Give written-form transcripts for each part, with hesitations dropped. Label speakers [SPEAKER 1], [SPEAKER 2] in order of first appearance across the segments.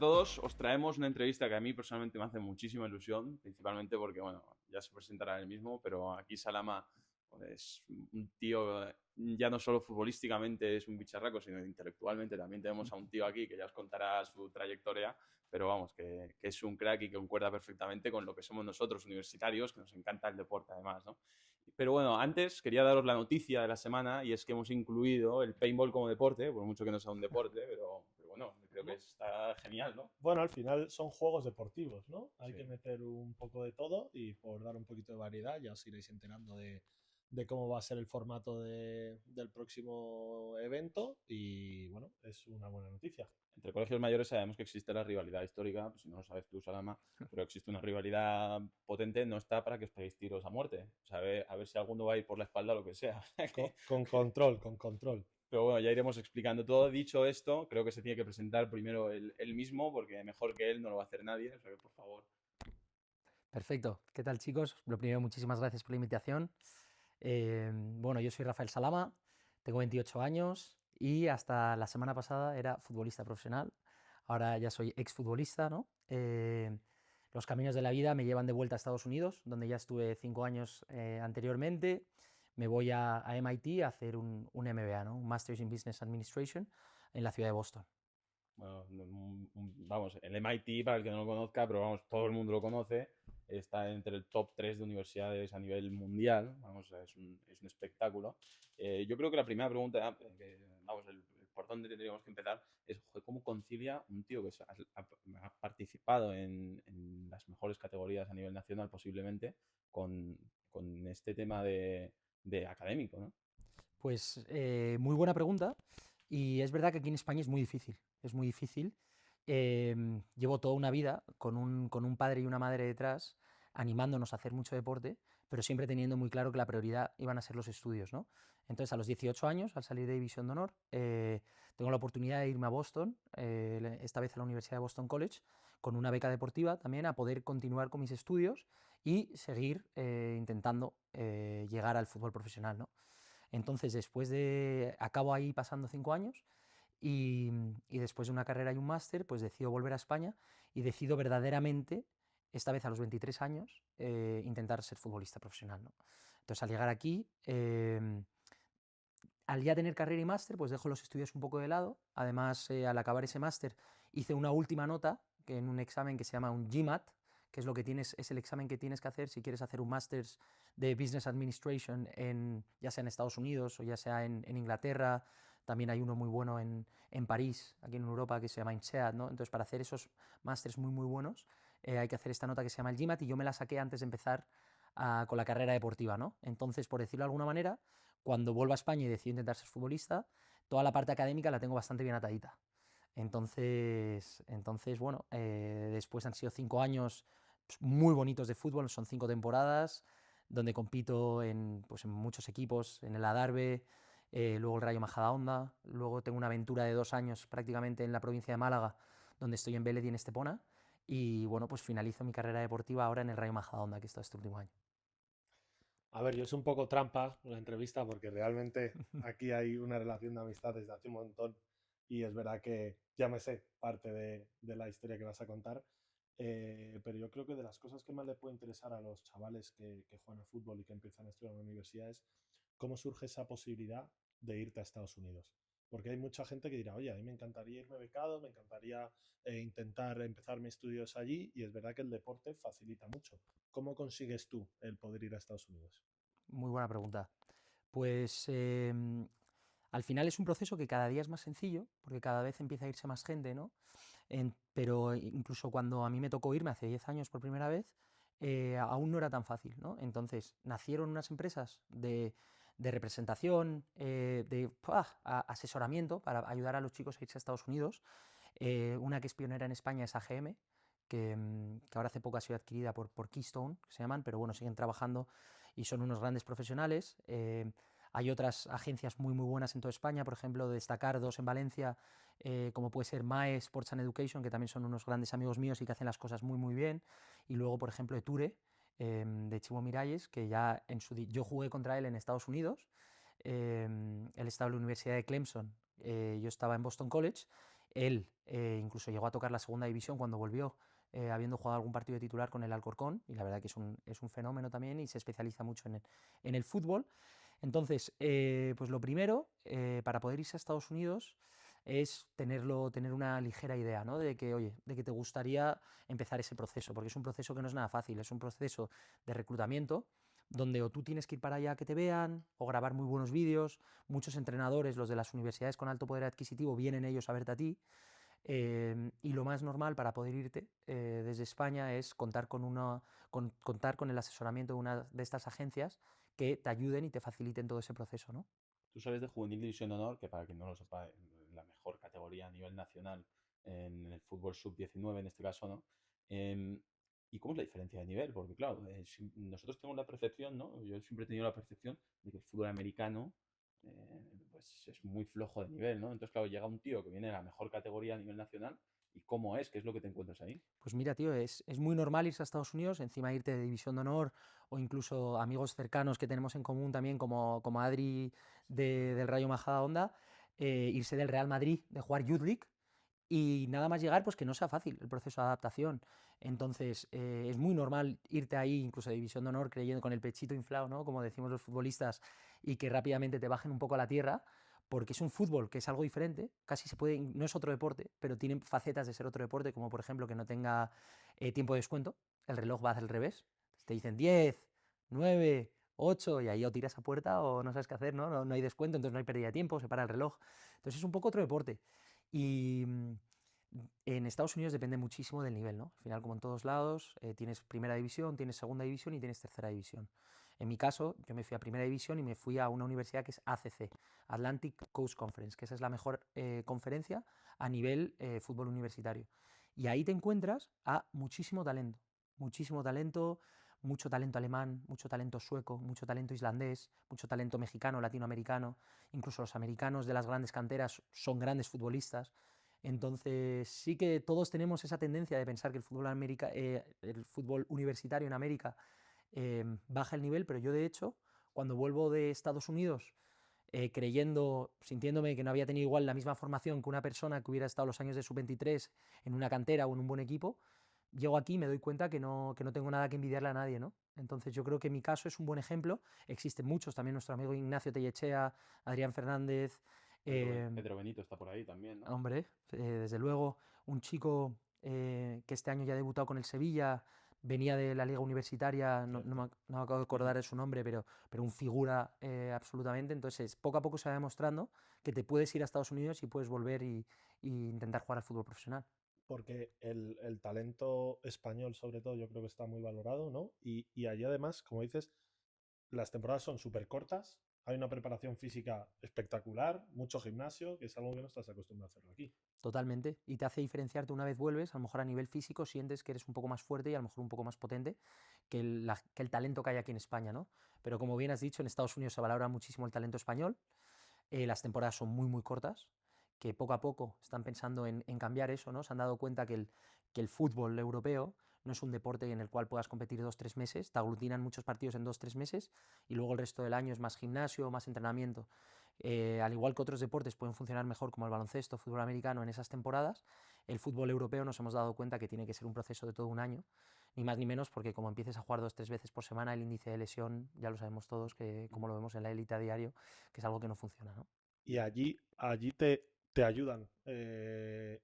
[SPEAKER 1] todos. Os traemos una entrevista que a mí personalmente me hace muchísima ilusión, principalmente porque, bueno, ya se presentará él mismo, pero aquí Salama es un tío, ya no solo futbolísticamente es un bicharraco, sino intelectualmente también tenemos a un tío aquí que ya os contará su trayectoria, pero vamos, que es un crack y que concuerda perfectamente con lo que somos nosotros universitarios, que nos encanta el deporte además, ¿no? Pero bueno, antes quería daros la noticia de la semana y es que hemos incluido el paintball como deporte, por mucho que no sea un deporte, pero bueno, creo que está genial, ¿no?
[SPEAKER 2] Bueno, al final son juegos deportivos, ¿no? Hay
[SPEAKER 1] Sí.
[SPEAKER 2] que meter un poco de todo y por dar un poquito de variedad ya os iréis enterando de cómo va a ser el formato del próximo evento y bueno, es una buena noticia.
[SPEAKER 1] Entre colegios mayores sabemos que existe la rivalidad histórica, pues si no lo sabes tú, Salama, pero existe una rivalidad potente, no está para que os peguéis tiros a muerte. O sea, a ver si alguno va a ir por la espalda o lo que sea.
[SPEAKER 2] Con control, con control.
[SPEAKER 1] Pero bueno, ya iremos explicando todo. Dicho esto, creo que se tiene que presentar primero él mismo, porque mejor que él no lo va a hacer nadie. O sea que, por favor.
[SPEAKER 3] Perfecto. ¿Qué tal, chicos? Lo primero, muchísimas gracias por la invitación. Bueno, yo soy Rafael Salama, tengo 28 años y hasta la semana pasada era futbolista profesional. Ahora ya soy exfutbolista, ¿no? Los caminos de la vida me llevan de vuelta a Estados Unidos, donde ya estuve 5 años anteriormente. Me voy a MIT a hacer un MBA, ¿no? Un Masters in Business Administration en la ciudad de Boston.
[SPEAKER 1] Bueno, vamos, el MIT, para el que no lo conozca, pero vamos, todo el mundo lo conoce, está entre el top 3 de universidades a nivel mundial, vamos, es un espectáculo. Yo creo que la primera pregunta, vamos, por dónde tendríamos que empezar, es joder, cómo concilia un tío que ha participado en las mejores categorías a nivel nacional posiblemente con este tema de académico, ¿no?
[SPEAKER 3] Pues muy buena pregunta. Y es verdad que aquí en España es muy difícil. Es muy difícil. Llevo toda una vida con un padre y una madre detrás, animándonos a hacer mucho deporte, pero siempre teniendo muy claro que la prioridad iban a ser los estudios, ¿no? Entonces, a los 18 años, al salir de División de Honor, tengo la oportunidad de irme a Boston, esta vez a la Universidad de Boston College, con una beca deportiva también a poder continuar con mis estudios y seguir intentando llegar al fútbol profesional, ¿no? Entonces, acabo ahí pasando 5 años y después de una carrera y un máster, pues decido volver a España y decido verdaderamente, esta vez a los 23 años, intentar ser futbolista profesional, ¿no? Entonces, al llegar aquí, al ya tener carrera y máster, pues dejo los estudios un poco de lado. Además, al acabar ese máster, hice una última nota que en un examen que se llama un GMAT, que es es el examen que tienes que hacer si quieres hacer un máster de Business Administration, ya sea en Estados Unidos o ya sea en Inglaterra. También hay uno muy bueno en París, aquí en Europa, que se llama INSEAD, ¿no? Entonces, para hacer esos másters muy, muy buenos, hay que hacer esta nota que se llama el GMAT y yo me la saqué antes de empezar con la carrera deportiva, ¿no? Entonces, por decirlo de alguna manera, cuando vuelvo a España y decido intentar ser futbolista, toda la parte académica la tengo bastante bien atadita. Entonces bueno, después han sido 5 años pues, muy bonitos de fútbol, son 5 temporadas, donde compito pues, en muchos equipos, en el Adarve, luego el Rayo Majadahonda, luego tengo una aventura de 2 años prácticamente en la provincia de Málaga, donde estoy en Vélez y en Estepona, y bueno, pues finalizo mi carrera deportiva ahora en el Rayo Majadahonda, que está este último año.
[SPEAKER 2] A ver, yo es un poco trampa la entrevista porque realmente aquí hay una relación de amistad desde hace un montón y es verdad que ya me sé parte de la historia que vas a contar, pero yo creo que de las cosas que más le puede interesar a los chavales que juegan al fútbol y que empiezan a estudiar en la universidad es cómo surge esa posibilidad de irte a Estados Unidos. Porque hay mucha gente que dirá, oye, a mí me encantaría irme becado, me encantaría intentar empezar mis estudios allí y es verdad que el deporte facilita mucho. ¿Cómo consigues tú el poder ir a Estados Unidos?
[SPEAKER 3] Muy buena pregunta. Pues al final es un proceso que cada día es más sencillo, porque cada vez empieza a irse más gente, ¿no? Pero incluso cuando a mí me tocó irme hace 10 años por primera vez, aún no era tan fácil, ¿no? Entonces nacieron unas empresas de representación, asesoramiento para ayudar a los chicos a irse a Estados Unidos. Una que es pionera en España es AGM, que ahora hace poco ha sido adquirida por Keystone, que se llaman, pero bueno, siguen trabajando y son unos grandes profesionales. Hay otras agencias muy, muy buenas en toda España, por ejemplo, de destacar dos en Valencia, como puede ser MAE Sports and Education, que también son unos grandes amigos míos y que hacen las cosas muy, muy bien. Y luego, por ejemplo, Eture, de Chivo Miralles, que ya yo jugué contra él en Estados Unidos. Él estaba en la Universidad de Clemson, yo estaba en Boston College. Él incluso llegó a tocar la segunda división cuando volvió, habiendo jugado algún partido de titular con el Alcorcón, y la verdad que es un fenómeno también y se especializa mucho en el fútbol. Entonces, pues lo primero, para poder irse a Estados Unidos es tener una ligera idea, ¿no? De que, oye, de que te gustaría empezar ese proceso, porque es un proceso que no es nada fácil, es un proceso de reclutamiento donde o tú tienes que ir para allá a que te vean o grabar muy buenos vídeos. Muchos entrenadores, los de las universidades con alto poder adquisitivo, vienen ellos a verte a ti. Y lo más normal para poder irte desde España es contar contar con el asesoramiento de una de estas agencias que te ayuden y te faciliten todo ese proceso, ¿no?
[SPEAKER 1] Tú sabes de Juvenil División de Honor, que para quien no lo sepa, es la mejor categoría a nivel nacional en el fútbol sub-19 en este caso, ¿no? Em, ¿Y cómo es la diferencia de nivel? Porque claro, nosotros tenemos la percepción, ¿no? Yo siempre he tenido la percepción de que el fútbol americano pues es muy flojo de nivel, ¿no? Entonces, claro, llega un tío que viene de la mejor categoría a nivel nacional y ¿cómo es? ¿Qué es lo que te encuentras ahí?
[SPEAKER 3] Pues mira, tío, es muy normal irse a Estados Unidos, encima irte de División de Honor o incluso amigos cercanos que tenemos en común también, como Adri del Rayo Majadahonda, irse del Real Madrid, de jugar Youth League, y nada más llegar, pues que no sea fácil el proceso de adaptación. Entonces, es muy normal irte ahí, incluso a División de Honor, creyendo con el pechito inflado, ¿no? Como decimos los futbolistas, y que rápidamente te bajen un poco a la tierra, porque es un fútbol que es algo diferente, casi se puede, no es otro deporte, pero tiene facetas de ser otro deporte, como por ejemplo que no tenga tiempo de descuento, el reloj va al revés, te dicen 10, 9, 8, y ahí o tiras a puerta o no sabes qué hacer, ¿no? No hay descuento, entonces no hay pérdida de tiempo, se para el reloj. Entonces es un poco otro deporte. Y en Estados Unidos depende muchísimo del nivel, ¿no? Al final, como en todos lados, tienes primera división, tienes segunda división y tienes tercera división. En mi caso, yo me fui a primera división y me fui a una universidad que es ACC, Atlantic Coast Conference, que esa es la mejor conferencia a nivel fútbol universitario. Y ahí te encuentras a muchísimo talento, mucho talento alemán, mucho talento sueco, mucho talento islandés, mucho talento mexicano, latinoamericano. Incluso los americanos de las grandes canteras son grandes futbolistas. Entonces, sí que todos tenemos esa tendencia de pensar que el fútbol universitario en América baja el nivel, pero yo de hecho, cuando vuelvo de Estados Unidos, sintiéndome que no había tenido igual la misma formación que una persona que hubiera estado los años de sub-23 en una cantera o en un buen equipo, llego aquí y me doy cuenta que no tengo nada que envidiarle a nadie, ¿no? Entonces yo creo que mi caso es un buen ejemplo. Existen muchos, también nuestro amigo Ignacio Tellechea, Adrián Fernández.
[SPEAKER 1] Pedro Benito está por ahí también, ¿no?
[SPEAKER 3] Hombre, desde luego, un chico que este año ya ha debutado con el Sevilla, venía de la liga universitaria, no me acabo de acordar de su nombre, pero un figura absolutamente. Entonces, poco a poco se va demostrando que te puedes ir a Estados Unidos y puedes volver y intentar jugar al fútbol profesional.
[SPEAKER 2] Porque el talento español, sobre todo, yo creo que está muy valorado, ¿no? Y allí además, como dices, las temporadas son súper cortas, hay una preparación física espectacular, mucho gimnasio, que es algo que no estás acostumbrado a hacerlo aquí.
[SPEAKER 3] Totalmente. Y te hace diferenciarte una vez vuelves, a lo mejor a nivel físico sientes que eres un poco más fuerte y a lo mejor un poco más potente que el talento que hay aquí en España, ¿no? Pero como bien has dicho, en Estados Unidos se valora muchísimo el talento español. Las temporadas son muy cortas, que poco a poco están pensando en cambiar eso, ¿no? Se han dado cuenta que el fútbol europeo no es un deporte en el cual puedas competir 2 o 3 meses, te aglutinan muchos partidos en 2 o 3 meses y luego el resto del año es más gimnasio, más entrenamiento. Al igual que otros deportes pueden funcionar mejor como el baloncesto, fútbol americano en esas temporadas, el fútbol europeo nos hemos dado cuenta que tiene que ser un proceso de todo un año, ni más ni menos porque como empieces a jugar 2 o 3 veces por semana, el índice de lesión, ya lo sabemos todos, que como lo vemos en la élite a diario, que es algo que no funciona, ¿no?
[SPEAKER 2] Y allí te ayudan.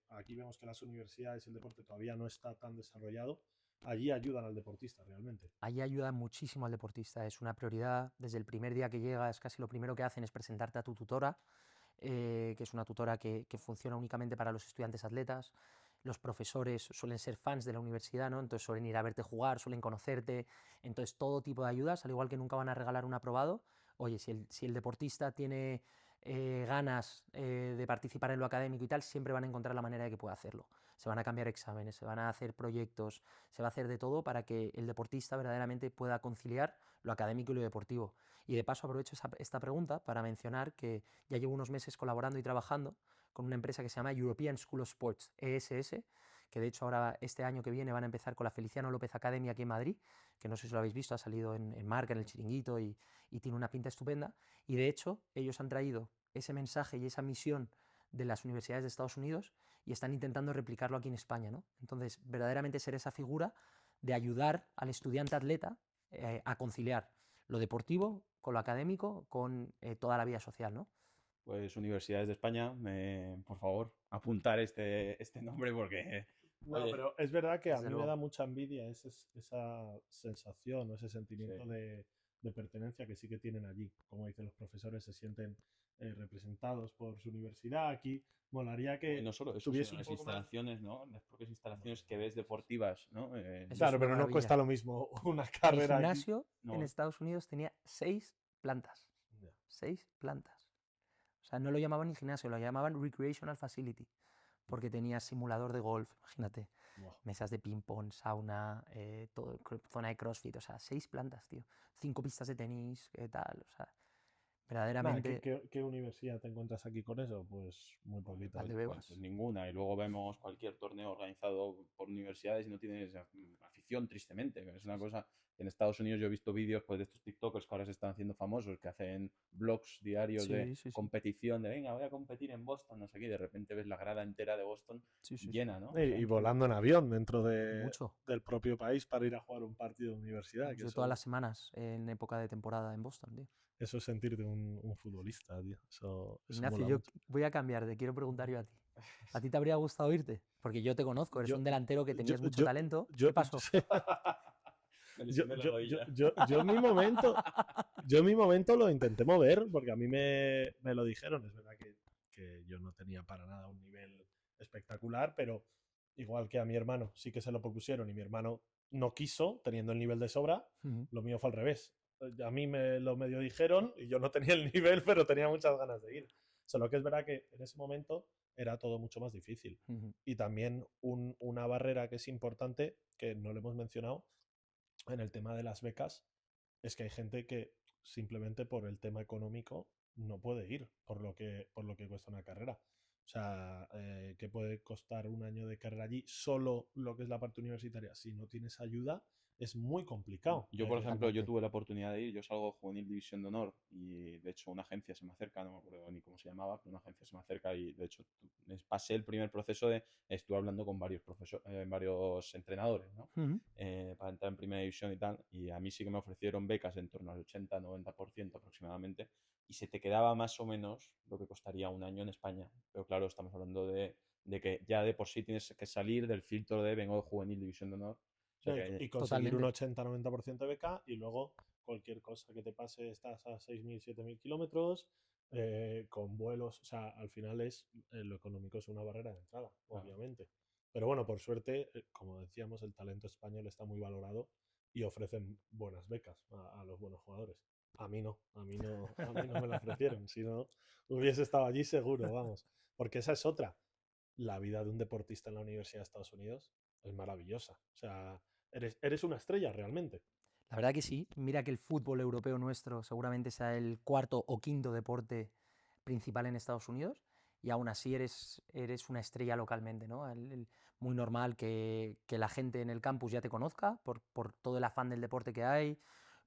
[SPEAKER 2] Aquí vemos que las universidades y el deporte todavía no está tan desarrollado. Allí ayudan al deportista realmente.
[SPEAKER 3] Ahí ayuda muchísimo al deportista, es una prioridad. Desde el primer día que llegas, casi lo primero que hacen es presentarte a tu tutora, que es una tutora que funciona únicamente para los estudiantes atletas. Los profesores suelen ser fans de la universidad, ¿no? Entonces suelen ir a verte jugar, suelen conocerte. Entonces todo tipo de ayudas, al igual que nunca van a regalar un aprobado. Oye, si el deportista tiene ganas de participar en lo académico y tal, siempre van a encontrar la manera de que pueda hacerlo. Se van a cambiar exámenes, se van a hacer proyectos, se va a hacer de todo para que el deportista verdaderamente pueda conciliar lo académico y lo deportivo. Y de paso aprovecho esta pregunta para mencionar que ya llevo unos meses colaborando y trabajando con una empresa que se llama European School of Sports, ESS, que de hecho ahora este año que viene van a empezar con la Feliciano López Academy aquí en Madrid, que no sé si lo habéis visto, ha salido en Marca, en el Chiringuito y tiene una pinta estupenda. Y de hecho ellos han traído ese mensaje y esa misión de las universidades de Estados Unidos y están intentando replicarlo aquí en España, ¿no? Entonces, verdaderamente ser esa figura de ayudar al estudiante atleta a conciliar lo deportivo con lo académico, con toda la vida social, ¿no?
[SPEAKER 1] Pues Universidades de España, por favor, apuntar este nombre porque,
[SPEAKER 2] No,
[SPEAKER 1] oye,
[SPEAKER 2] pero es verdad que a
[SPEAKER 3] Desde
[SPEAKER 2] mí me da
[SPEAKER 3] luego.
[SPEAKER 2] mucha envidia esa sensación o ese sentimiento
[SPEAKER 1] sí.
[SPEAKER 2] de pertenencia que sí que tienen allí. Como dicen los profesores, se sienten representados por su universidad. Aquí molaría
[SPEAKER 1] Y
[SPEAKER 2] que
[SPEAKER 1] no solo eso,
[SPEAKER 2] tuviese
[SPEAKER 1] sino
[SPEAKER 2] un
[SPEAKER 1] las
[SPEAKER 2] poco más.
[SPEAKER 1] instalaciones, ¿no? Las propias instalaciones que ves deportivas, ¿no?
[SPEAKER 3] Eso es
[SPEAKER 2] Claro,
[SPEAKER 3] una
[SPEAKER 2] pero no
[SPEAKER 3] maravilla.
[SPEAKER 2] cuesta lo mismo una
[SPEAKER 3] Mi
[SPEAKER 2] carrera aquí.
[SPEAKER 3] gimnasio en
[SPEAKER 1] No,
[SPEAKER 3] Estados Unidos tenía 6 plantas.
[SPEAKER 2] Ya.
[SPEAKER 3] 6 plantas. O sea, no lo llamaban ni gimnasio, lo llamaban Recreational Facility, porque tenía simulador de golf, imagínate,
[SPEAKER 2] Buah.
[SPEAKER 3] mesas de ping-pong, sauna, zona de CrossFit, o sea, 6 plantas, tío. 5 pistas de tenis, ¿qué tal? O sea,
[SPEAKER 2] Nada,
[SPEAKER 3] verdaderamente
[SPEAKER 2] ¿qué universidad te encuentras aquí con eso? Pues muy poquita.
[SPEAKER 3] Valdebebas.
[SPEAKER 1] pues ninguna. Y luego vemos cualquier torneo organizado por universidades y no tienes afición, tristemente. Es una cosa. En Estados Unidos yo he visto vídeos pues, de estos TikTokers que ahora se están haciendo famosos, que hacen blogs diarios de
[SPEAKER 3] Sí, sí, sí.
[SPEAKER 1] competición, de venga, voy a competir en Boston, no sé qué, y de repente ves la grada entera de Boston
[SPEAKER 3] Sí, sí, sí.
[SPEAKER 1] llena, ¿no? O
[SPEAKER 2] Y
[SPEAKER 1] sea,
[SPEAKER 2] volando en avión dentro
[SPEAKER 3] Mucho.
[SPEAKER 2] del propio país para ir a jugar un partido de universidad. Que
[SPEAKER 3] Yo todas las semanas en época de temporada en Boston, tío.
[SPEAKER 2] eso es sentirte un futbolista, tío. Eso
[SPEAKER 3] Ignacio,
[SPEAKER 2] mola
[SPEAKER 3] yo
[SPEAKER 2] mucho.
[SPEAKER 3] voy a cambiar, te quiero preguntar yo a ti. ¿A ti te habría gustado irte? Porque yo te conozco, eres
[SPEAKER 2] Yo-
[SPEAKER 3] un delantero que tenías mucho
[SPEAKER 2] yo-
[SPEAKER 3] talento.
[SPEAKER 2] yo-
[SPEAKER 3] ¿Qué pasó?
[SPEAKER 1] me
[SPEAKER 2] Yo,
[SPEAKER 1] lesioné la
[SPEAKER 2] yo-
[SPEAKER 1] rodilla.
[SPEAKER 2] yo en mi momento, yo en mi momento lo intenté mover porque a mí me lo dijeron. Es verdad que yo no tenía para nada un nivel espectacular, pero igual que a mi hermano sí que se lo propusieron y mi hermano no quiso, teniendo el nivel de sobra,
[SPEAKER 3] Ujú.
[SPEAKER 2] lo mío fue al revés. A mí me lo medio dijeron y yo no tenía el nivel, pero tenía muchas ganas de ir. Solo que es verdad que en ese momento era todo mucho más difícil.
[SPEAKER 3] Ujú.
[SPEAKER 2] Y también una barrera que es importante, que no lo hemos mencionado, en el tema de las becas, es que hay gente que simplemente por el tema económico no puede ir por lo que cuesta una carrera. O sea, ¿qué puede costar un año de carrera allí? Solo lo que es la parte universitaria. Si no tienes ayuda, es muy complicado.
[SPEAKER 1] Yo, por ejemplo, yo
[SPEAKER 3] Totalmente.
[SPEAKER 1] tuve la oportunidad de ir, yo salgo juvenil División de Honor y de hecho una agencia se me acerca, no me acuerdo ni cómo se llamaba, pero una agencia se me acerca y de hecho pasé el primer proceso de, estuve hablando con varios entrenadores, ¿no?
[SPEAKER 3] Ujú.
[SPEAKER 1] Para entrar en primera división y tal, y a mí sí que me ofrecieron becas en torno al 80-90% aproximadamente, y se te quedaba más o menos lo que costaría un año en España. Pero claro, estamos hablando de que ya de por sí tienes que salir del filtro de vengo de juvenil División de Honor. O sea que,
[SPEAKER 2] Y conseguir un
[SPEAKER 3] Totalmente.
[SPEAKER 2] 80-90% de beca y luego cualquier cosa que te pase estás a 6.000, 7.000 kilómetros con vuelos. O sea, al final lo económico es una barrera de entrada,
[SPEAKER 1] claro.
[SPEAKER 2] obviamente. Pero bueno, por suerte, como decíamos, el talento español está muy valorado y ofrecen buenas becas a los buenos jugadores. A mí no, a mí no, a mí no me la ofrecieron. Si no, hubiese estado allí seguro, vamos. Porque esa es otra. La vida de un deportista en la Universidad de Estados Unidos es maravillosa. O sea, eres una estrella realmente.
[SPEAKER 3] La verdad que sí. Mira que el fútbol europeo nuestro seguramente sea el cuarto o quinto deporte principal en Estados Unidos y aún así eres una estrella localmente, ¿no? Muy normal que la gente en el campus ya te conozca por todo el afán del deporte que hay,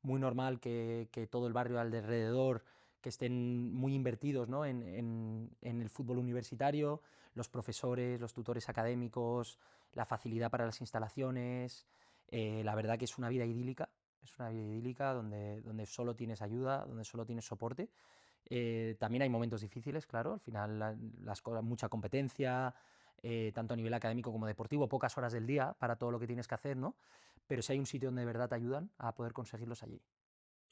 [SPEAKER 3] muy normal que todo el barrio alrededor que estén muy invertidos, ¿no? en el fútbol universitario, los profesores, los tutores académicos, la facilidad para las instalaciones. La verdad que es una vida idílica. Es una vida idílica donde solo tienes ayuda, donde solo tienes soporte. También hay momentos difíciles, claro. Al final las cosas, mucha competencia, tanto a nivel académico como deportivo, pocas horas del día para todo lo que tienes que hacer, ¿no? Pero si hay un sitio donde de verdad te ayudan a poder conseguirlos allí.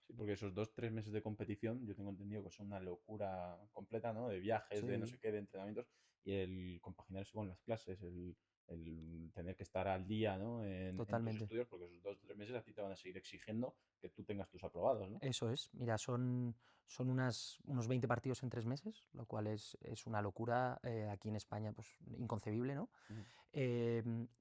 [SPEAKER 1] Sí, porque esos 2-3 meses de competición, yo tengo entendido que son una locura completa, ¿no? De viajes, de no
[SPEAKER 3] Sí,
[SPEAKER 1] sé qué, de entrenamientos, y el compaginar eso con las clases, el tener que estar al día, ¿no? En tus
[SPEAKER 3] totalmente.
[SPEAKER 1] estudios, porque esos 2-3 meses a ti te van a seguir exigiendo que tú tengas tus aprobados, ¿no?
[SPEAKER 3] Eso es. Mira, son unos 20 partidos en 3 meses, lo cual es una locura aquí en España, pues inconcebible, ¿no?
[SPEAKER 1] Ujú.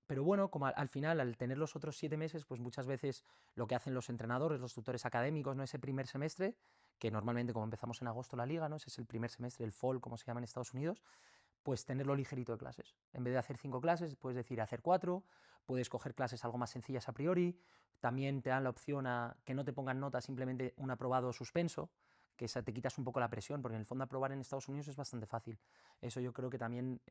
[SPEAKER 3] Pero bueno, como al final, al tener los otros 7 meses, pues muchas veces lo que hacen los entrenadores, los tutores académicos, ¿no? Ese primer semestre, que normalmente como empezamos en agosto la liga, ¿no? Ese es el primer semestre, el fall, como se llama en Estados Unidos, pues tenerlo ligerito de clases. En vez de hacer 5 clases, puedes decir hacer 4, puedes coger clases algo más sencillas a priori, también te dan la opción a que no te pongan nota, simplemente un aprobado o suspenso, que te quitas un poco la presión, porque en el fondo aprobar en Estados Unidos es bastante fácil. Eso yo creo que también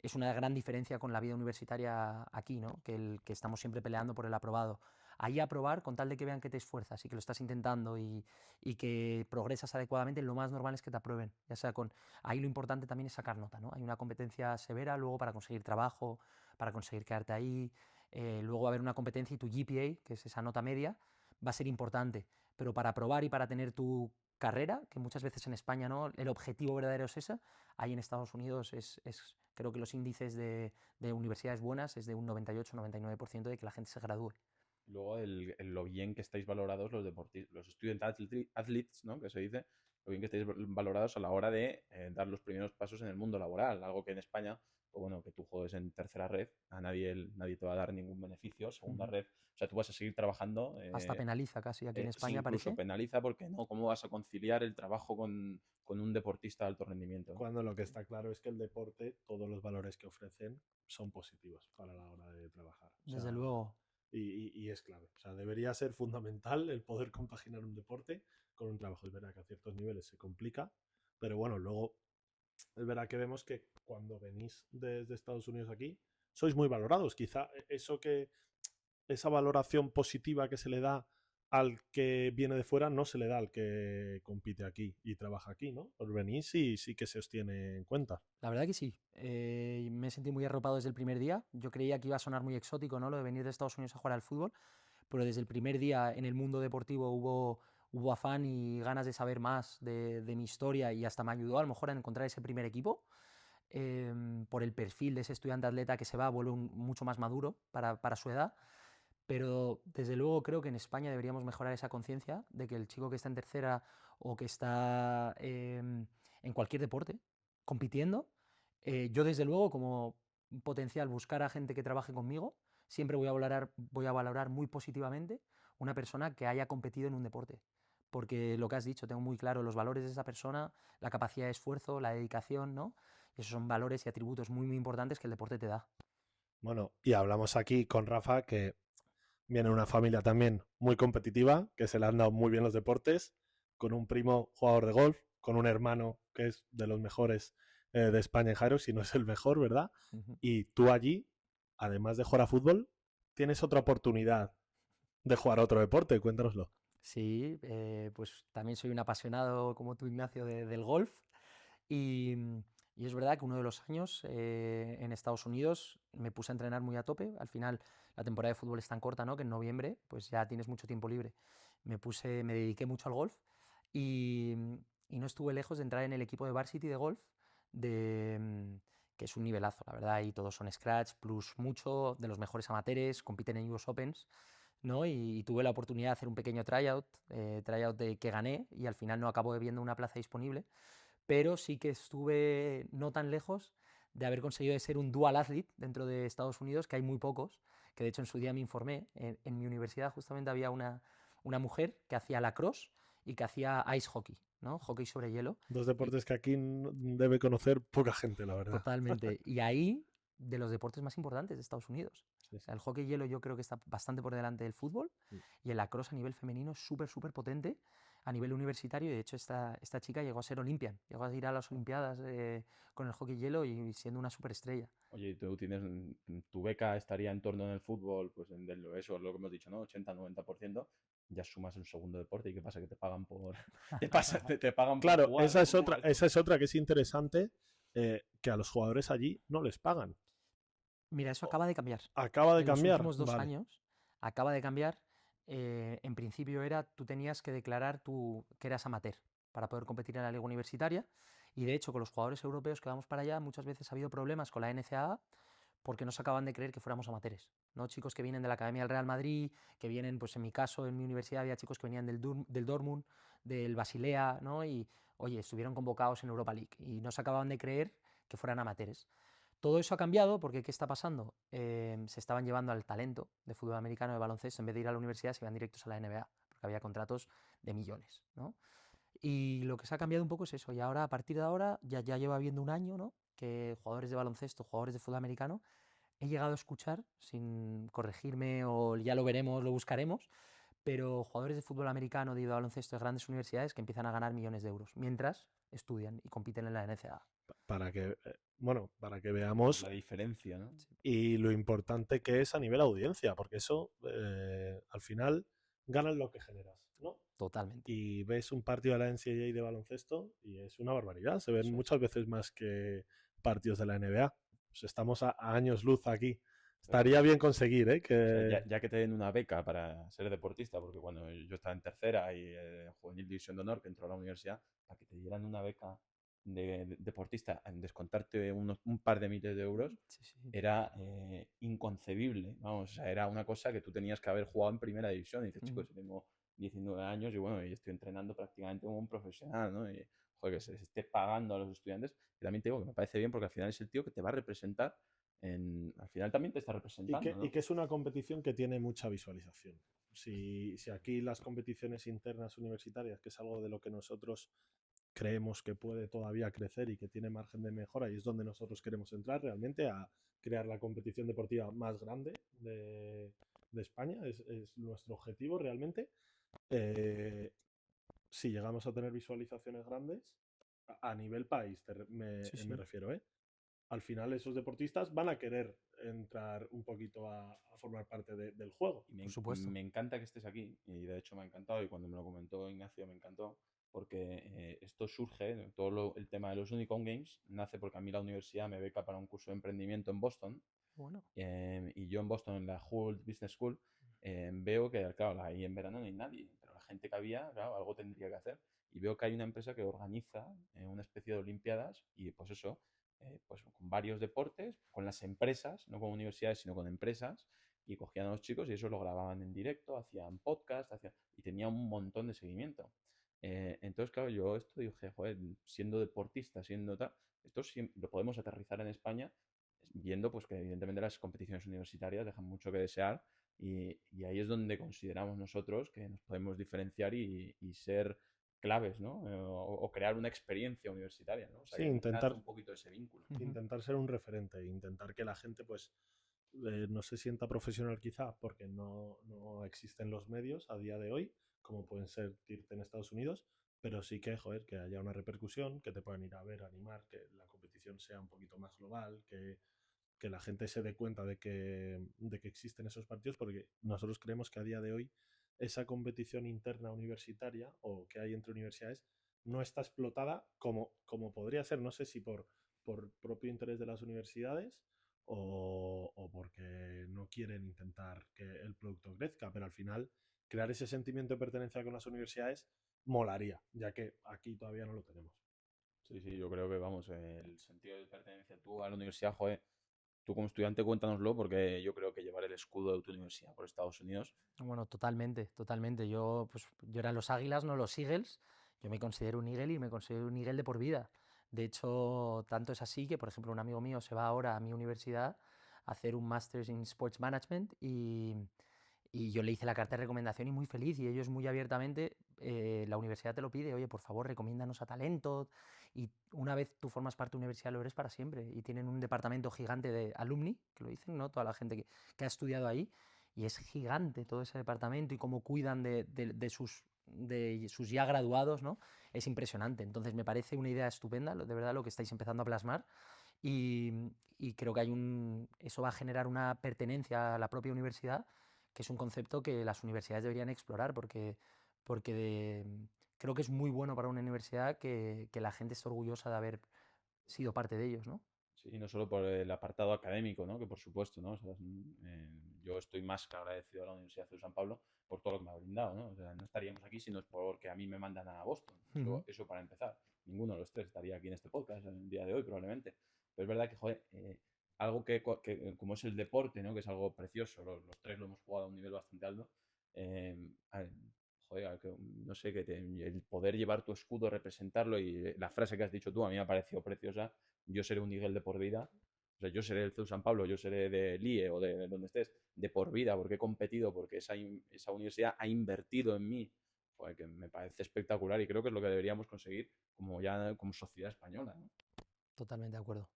[SPEAKER 3] es una gran diferencia con la vida universitaria aquí, ¿no? Que estamos siempre peleando por el aprobado. Ahí aprobar, con tal de que vean que te esfuerzas y que lo estás intentando y que progresas adecuadamente, lo más normal es que te aprueben. Ya sea con... Ahí lo importante también es sacar nota, ¿no? Hay una competencia severa luego para conseguir trabajo, para conseguir quedarte ahí. Luego va a haber una competencia y tu GPA, que es esa nota media, va a ser importante. Pero para aprobar y para tener tu carrera, que muchas veces en España no, el objetivo verdadero es ese, ahí en Estados Unidos creo que los índices de universidades buenas es de un 98-99% de que la gente se gradúe.
[SPEAKER 1] Luego, lo bien que estáis valorados los student athletes, ¿no? Que se dice, lo bien que estáis valorados a la hora de dar los primeros pasos en el mundo laboral. Algo que en España, pues bueno, que tú juegues en tercera red, a nadie te va a dar ningún beneficio. Segunda red, o sea, tú vas a seguir trabajando.
[SPEAKER 3] Hasta penaliza casi aquí en
[SPEAKER 1] Sí,
[SPEAKER 3] España,
[SPEAKER 1] incluso
[SPEAKER 3] parece.
[SPEAKER 1] penaliza porque no, ¿cómo vas a conciliar el trabajo con un deportista de alto rendimiento?
[SPEAKER 2] Cuando lo que está claro es que el deporte, todos los valores que ofrecen son positivos para la hora de trabajar. O
[SPEAKER 3] Desde
[SPEAKER 2] sea,
[SPEAKER 3] luego.
[SPEAKER 2] y es clave. O sea, debería ser fundamental el poder compaginar un deporte con un trabajo. Es verdad que a ciertos niveles se complica, pero bueno, luego es verdad que vemos que cuando venís desde Estados Unidos aquí, sois muy valorados. Quizá esa valoración positiva que se le da al que viene de fuera no se le da al que compite aquí y trabaja aquí, ¿no? Os venís y sí que se os tiene en cuenta.
[SPEAKER 3] La verdad que sí. Me sentí muy arropado desde el primer día. Yo creía que iba a sonar muy exótico, ¿no? Lo de venir de Estados Unidos a jugar al fútbol, pero desde el primer día en el mundo deportivo hubo afán y ganas de saber más de mi historia y hasta me ayudó a lo mejor a encontrar ese primer equipo. Por el perfil de ese estudiante atleta que se va, vuelve mucho más maduro para su edad. Pero desde luego creo que en España deberíamos mejorar esa conciencia de que el chico que está en tercera o que está en cualquier deporte compitiendo, yo desde luego como potencial buscar a gente que trabaje conmigo, siempre voy a valorar muy positivamente una persona que haya competido en un deporte. Porque lo que has dicho, tengo muy claro los valores de esa persona, la capacidad de esfuerzo, la dedicación, ¿no? Y esos son valores y atributos muy, muy importantes que el deporte te da.
[SPEAKER 2] Bueno, y hablamos aquí con Rafa, que viene de una familia también muy competitiva, que se le han dado muy bien los deportes, con un primo jugador de golf, con un hermano que es de los mejores de España en Jairo, si no es el mejor, ¿verdad? Y tú allí, además de jugar a fútbol, tienes otra oportunidad de jugar a otro deporte, cuéntanoslo.
[SPEAKER 3] Sí, pues también soy un apasionado como tú, Ignacio, del golf. Y, y es verdad que uno de los años en Estados Unidos me puse a entrenar muy a tope. Al final, la temporada de fútbol es tan corta, ¿no? Que en noviembre pues ya tienes mucho tiempo libre. Me dediqué mucho al golf y, y no estuve lejos de entrar en el equipo de Varsity de golf, de, mm, que es un nivelazo, la verdad. Y todos son scratch, plus mucho, de los mejores amateurs, compiten en US Opens, ¿no? Y tuve la oportunidad de hacer un pequeño tryout que gané y al final no acabo viendo una plaza disponible, pero sí que estuve no tan lejos de haber conseguido ser un dual athlete dentro de Estados Unidos, que hay muy pocos, que de hecho en su día me informé. En mi universidad justamente había una mujer que hacía lacrosse y que hacía ice hockey, ¿no? Hockey sobre hielo.
[SPEAKER 2] Dos deportes que aquí debe conocer poca gente, la verdad.
[SPEAKER 3] Totalmente. Y ahí, de los deportes más importantes de Estados Unidos.
[SPEAKER 2] Sí,
[SPEAKER 3] O sea, el hockey hielo yo creo que está bastante por delante del fútbol y el lacrosse a nivel femenino es súper, súper potente a nivel universitario. Y de hecho, esta chica llegó a ser Olympian, llegó a ir a las Olimpiadas con el hockey hielo y siendo una superestrella.
[SPEAKER 1] Oye, tú tienes, tu beca estaría en torno en el fútbol, pues eso es lo que hemos dicho, ¿no? 80-90%, ya sumas un segundo deporte y ¿qué pasa? Que te pagan por... te pagan
[SPEAKER 2] Claro,
[SPEAKER 1] por jugar.
[SPEAKER 2] esa es otra que es interesante, que a los jugadores allí no les pagan.
[SPEAKER 3] Mira, eso acaba de cambiar.
[SPEAKER 2] Acaba de
[SPEAKER 3] En los
[SPEAKER 2] cambiar.
[SPEAKER 3] últimos 2
[SPEAKER 2] Vale.
[SPEAKER 3] años acaba de cambiar. En principio tú tenías que declarar que eras amateur para poder competir en la liga universitaria. Y de hecho, con los jugadores europeos que vamos para allá, muchas veces ha habido problemas con la NCAA porque no se acaban de creer que fuéramos amateurs, ¿no? Chicos que vienen de la Academia del Real Madrid, que vienen, pues en mi caso, en mi universidad había chicos que venían del Dortmund, del Basilea, ¿no? Y, oye, estuvieron convocados en Europa League y no se acababan de creer que fueran amateurs. Todo eso ha cambiado porque ¿qué está pasando? Se estaban llevando al talento de fútbol americano, de baloncesto, en vez de ir a la universidad, se iban directos a la NBA, porque había contratos de millones, ¿no? Y lo que se ha cambiado un poco es eso. Y ahora, a partir de ahora, ya lleva habiendo un año, ¿no? Que jugadores de baloncesto, jugadores de fútbol americano, he llegado a escuchar, sin corregirme o ya lo veremos, lo buscaremos, pero jugadores de fútbol americano, de baloncesto de grandes universidades que empiezan a ganar millones de euros mientras estudian y compiten en la NCAA.
[SPEAKER 2] Para que veamos
[SPEAKER 1] La diferencia, ¿no?
[SPEAKER 2] y lo importante que es a nivel audiencia, porque eso al final ganas lo que generas, ¿no?
[SPEAKER 3] Totalmente.
[SPEAKER 2] Y ves un partido de la NCAA de baloncesto y es una barbaridad. Se ven
[SPEAKER 1] Eso es.
[SPEAKER 2] muchas veces más que partidos de la NBA. Pues estamos a años luz aquí. Estaría bien conseguir, ¿eh?
[SPEAKER 1] O sea,
[SPEAKER 2] Que...
[SPEAKER 1] ya que te den una beca para ser deportista, porque cuando yo estaba en tercera y juvenil división de honor, que entró a la universidad, para que te dieran una beca de deportista, en descontarte un par de miles de euros,
[SPEAKER 3] Sí, sí.
[SPEAKER 1] era inconcebible. Vamos, o sea, era una cosa que tú tenías que haber jugado en primera división. Y dices, chicos, yo tengo 19 años y bueno, y estoy entrenando prácticamente como un profesional, ¿no? Y joder, que se les esté pagando a los estudiantes. Y también te digo que me parece bien porque al final es el tío que te va a representar. Al final también te está representando, ¿no?
[SPEAKER 2] Y que es una competición que tiene mucha visualización. Si aquí las competiciones internas universitarias, que es algo de lo que nosotros creemos que puede todavía crecer y que tiene margen de mejora, y es donde nosotros queremos entrar realmente a crear la competición deportiva más grande de España, es nuestro objetivo realmente. Si llegamos a tener visualizaciones grandes, a nivel país me refiero, al final esos deportistas van a querer entrar un poquito a formar parte del juego.
[SPEAKER 1] Y
[SPEAKER 3] Por supuesto.
[SPEAKER 1] me encanta que estés aquí y de hecho me ha encantado y cuando me lo comentó Ignacio me encantó porque esto surge, el tema de los Unicorn Games nace porque a mí la universidad me beca para un curso de emprendimiento en Boston
[SPEAKER 3] Bueno,
[SPEAKER 1] y yo en Boston, en la Hull Business School, veo que, claro, ahí en verano no hay nadie, pero la gente que había, claro, algo tendría que hacer. Y veo que hay una empresa que organiza una especie de olimpiadas y pues eso, pues con varios deportes, con las empresas, no con universidades, sino con empresas, y cogían a los chicos y eso lo grababan en directo, hacían podcast, y tenía un montón de seguimiento. Entonces, claro, yo esto dije, joder, siendo deportista, siendo tal, esto lo podemos aterrizar en España viendo pues que evidentemente las competiciones universitarias dejan mucho que desear y ahí es donde consideramos nosotros que nos podemos diferenciar y ser claves, ¿no? O crear una experiencia universitaria, ¿no? O sea,
[SPEAKER 2] Sí,
[SPEAKER 1] que nace un poquito ese vínculo.
[SPEAKER 2] intentar ser un referente, intentar que la gente pues no se sienta profesional quizá porque no existen los medios a día de hoy, como pueden ser irte en Estados Unidos, pero sí que, joder, que haya una repercusión, que te puedan ir a ver, animar, que la competición sea un poquito más global, que la gente se dé cuenta de que existen esos partidos, porque nosotros creemos que a día de hoy esa competición interna universitaria o que hay entre universidades no está explotada como podría ser, no sé si por propio interés de las universidades o porque no quieren intentar que el producto crezca, pero al final crear ese sentimiento de pertenencia con las universidades molaría, ya que aquí todavía no lo tenemos.
[SPEAKER 1] Sí, sí, yo creo que, vamos, el sentido de pertenencia tú a la universidad, joder, tú como estudiante cuéntanoslo porque yo creo que llevar el escudo de tu universidad por Estados Unidos.
[SPEAKER 3] bueno, totalmente, totalmente. Yo eran los Águilas, no los Eagles. Yo me considero un Eagle y me considero un Eagle de por vida. De hecho, tanto es así que, por ejemplo, un amigo mío se va ahora a mi universidad a hacer un Masters in Sports Management y yo le hice la carta de recomendación y muy feliz. Y ellos muy abiertamente, la universidad te lo pide, oye, por favor, recomiéndanos a talento. Y una vez tú formas parte de la universidad, lo eres para siempre. Y tienen un departamento gigante de alumni, que lo dicen, ¿no? Toda la gente que ha estudiado ahí. Y es gigante todo ese departamento y cómo cuidan de sus ya graduados, ¿no? Es impresionante. Entonces me parece una idea estupenda, de verdad, lo que estáis empezando a plasmar. Y creo que eso va a generar una pertenencia a la propia universidad, que es un concepto que las universidades deberían explorar, porque creo que es muy bueno para una universidad que la gente esté orgullosa de haber sido parte de ellos, ¿no?
[SPEAKER 1] Sí, y no solo por el apartado académico, ¿no? Que por supuesto, ¿no? O sea, yo estoy más que agradecido a la Universidad de San Pablo por todo lo que me ha brindado, ¿no? O sea, no estaríamos aquí si no es porque a mí me mandan a Boston. Eso para empezar. Ninguno de los tres estaría aquí en este podcast en el día de hoy, probablemente. Pero es verdad que, joder, algo como es el deporte, ¿no? Que es algo precioso, los tres lo hemos jugado a un nivel bastante alto. A ver, joder, no sé, el poder llevar tu escudo, representarlo y la frase que has dicho tú a mí me ha parecido preciosa. Yo seré un Miguel de por vida. O sea, yo seré el CEU San Pablo, yo seré de LIE o de donde estés, de por vida, porque he competido, porque esa universidad ha invertido en mí. Joder, que me parece espectacular y creo que es lo que deberíamos conseguir como sociedad española, ¿no?
[SPEAKER 3] Totalmente de acuerdo.